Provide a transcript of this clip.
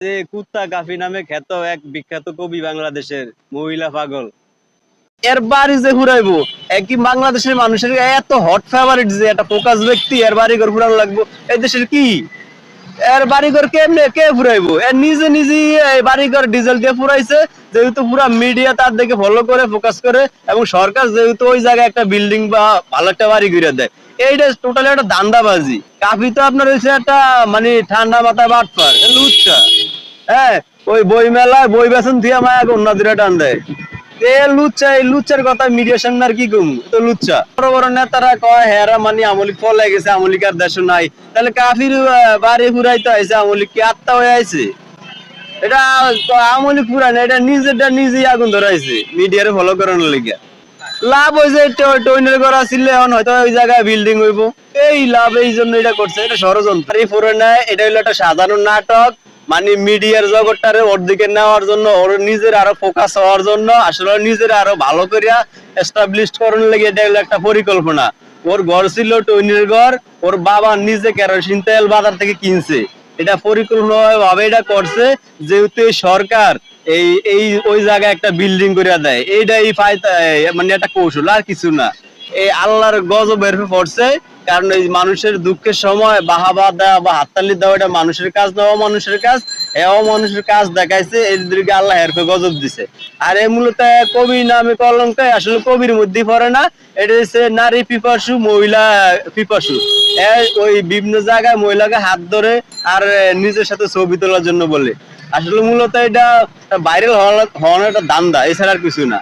যে কুত্তা কাফি নামে খ্যাত এক বিখ্যাত কবি বাংলাদেশের, মহিলা পাগল। এর বাড়ি যে ঘুরাইবো একই বাংলাদেশের মানুষের এত হট ফেভারিট যে একটা ফোকাস ব্যক্তি এর বাড়ি ঘর ঘুরানো লাগবো, এই দেশের কি এর বাড়িঘর কেমনে কে ফুরাইবো? এর নিজে নিজেই এই বাড়িঘর ডিজেল দিয়ে ফুরাইছে, যেহেতু পুরা মিডিয়া তার দিকে ফলো করে ফোকাস করে, এবং সরকার যেহেতু ওই জায়গায় একটা বিল্ডিং বা ভালো একটা বাড়ি ঘুরে দেয়, এইটা টোটালি একটা ধান্দাবাজি। কাফি তো আপনার হচ্ছে একটা মানে ঠান্ডা মাথায় বাটপার, লুচ্চা। হ্যাঁ, ওই বই মেলায় বই বেচন দিয়ে মায়া কন্যা দূরে টান দেয়। এ লুচ্চা, এই লুচ্চার কথা মিডিয়ার সামনে আর কি কম, তো লুচ্চা। বড় বড় নেতারা কয় হেরা মানে আমলিক ফলে গেছে, আমলিক আর দেশ নাই, তাহলে কাফির বাড়ি ফুরাইতে আইছে, আমলিক কি আত্মা হয়ে আইছে? এটা আমলিক ফুরায় না, এটা নিজেরটা নিজেই আগুন ধরাইছে মিডিয়ারে ফলো করানোর লিগে। লাভ হয়েছে টইনের করা ছিল, এখন হয়তো ওই জায়গায় বিল্ডিং হইব, এই লাভ এই জন্য এটা করছে, এটা ষড়যন্ত্র। ফুরে নেয়, এটা হলো একটা সাধারণ নাটক, মানে মিডিয়ার জগৎটারে ওর দিকে নেওয়ার জন্য, ওর নিজের আরো ফোকাস হওয়ার জন্য, আসলে নিজের আরো ভালো করিয়া এস্টাবলিশ করার লেগে এটা হলো একটা পরিকল্পনা। ওর ঘর ছিল টইনের ঘর, ওর বাবা নিজে কেরোসিন তেল বাজার থেকে কিনছে, এটা পরিকল্পনা ভাবে এটা করছে, যেহেতু সরকার এই এই ওই জায়গায় একটা বিল্ডিং করে দেয়, এইটাই মানে একটা কৌশল, আর কিছু না। এই আল্লাহর গজব বের হয়ে পড়ছে, কারণ এই মানুষের দুঃখের সময় বাহাবা দেওয়া বা হাততালি দেওয়া এটা মানুষের কাজ না, মানুষের কাজ। এও মানুষের কাজ দেখাইছে, এদেরকে আল্লাহ এর গজব দিছে। আর এই মূলত কবি নামে কলঙ্ক, আসলে কবির মধ্যে পড়ে না, এটা হচ্ছে নারী পিপাসু, মহিলা পিপাসু। ওই বিভিন্ন জায়গায় মহিলাকে হাত ধরে আর নিজের সাথে ছবি তোলার জন্য বলে। আসলে মূলত এটা ভাইরাল হওয়ার একটা ধান্দা, এছাড়া আর কিছু না।